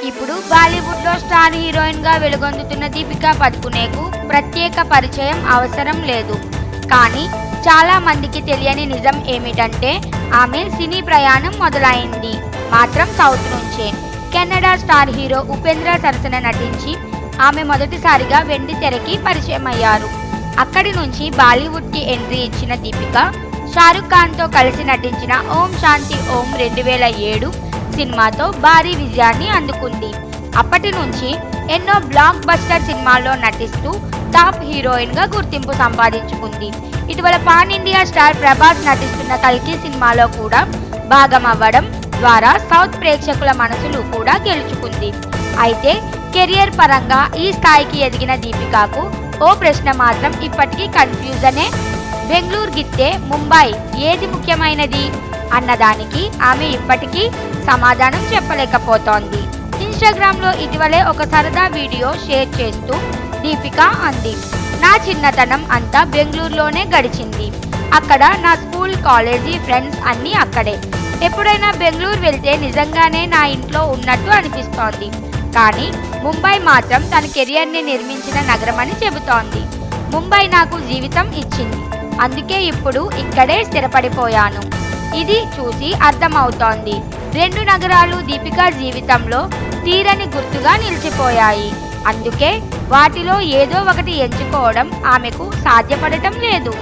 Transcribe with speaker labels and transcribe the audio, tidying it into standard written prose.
Speaker 1: ఇప్పుడు బాలీవుడ్లో స్టార్ హీరోయిన్గా వెలుగొందుతున్న దీపికా పదుకునేకు ప్రత్యేక పరిచయం అవసరం లేదు. కానీ చాలా మందికి తెలియని నిజం ఏమిటంటే ఆమె సినీ ప్రయాణం మొదలైంది మాత్రం సౌత్ నుంచే. కెనడా స్టార్ హీరో ఉపేంద్ర సరసన నటించి ఆమె మొదటిసారిగా వెండి తెరకి పరిచయం అయ్యారు. అక్కడి నుంచి బాలీవుడ్కి ఎంట్రీ ఇచ్చిన దీపిక షారుఖ్ ఖాన్తో కలిసి నటించిన ఓం శాంతి ఓం 2007 సినిమాతో భారీ విజయాన్ని అందుకుంది. అప్పటి నుంచి ఎన్నో బ్లాక్ బస్టర్ సినిమాల్లో నటిస్తూ టాప్ హీరోయిన్గా గుర్తింపు సంపాదించుకుంది. ఇటీవల పాన్ ఇండియా స్టార్ ప్రభాస్ నటిస్తున్న కల్కి సినిమాలో కూడా భాగమవ్వడం ద్వారా సౌత్ ప్రేక్షకుల మనసులు కూడా గెలుచుకుంది. అయితే కెరియర్ పరంగా ఈ స్థాయికి ఎదిగిన దీపికకు ఓ ప్రశ్న మాత్రం ఇప్పటికీ కన్ఫ్యూజనే. బెంగళూరు గిత్తే ముంబై ఏది ముఖ్యమైనది అన్నదానికి ఆమె ఇప్పటికీ సమాధానం చెప్పలేకపోతోంది. ఇన్స్టాగ్రామ్లో ఇటీవలే ఒక సరదా వీడియో షేర్ చేస్తూ దీపిక అంది, నా చిన్నతనం అంతా బెంగళూరులోనే గడిచింది. అక్కడ నా స్కూల్ కాలేజీ ఫ్రెండ్స్ అన్నీ అక్కడే. ఎప్పుడైనా బెంగళూరు వెళ్తే నిజంగానే నా ఇంట్లో ఉన్నట్టు అనిపిస్తోంది. కానీ ముంబై మాత్రం తన కెరియర్ని నిర్మించిన నగరమని చెబుతోంది. ముంబై నాకు జీవితం ఇచ్చింది, అందుకే ఇప్పుడు ఇక్కడే స్థిరపడిపోయాను. ఇది చూసి అర్థమవుతోంది. రెండు నగరాలు దీపిక జీవితంలో తీరని గుర్తుగా నిలిచిపోయాయి. అందుకే వాటిలో ఏదో ఒకటి ఎంచుకోవడం ఆమెకు సాధ్యపడటం లేదు.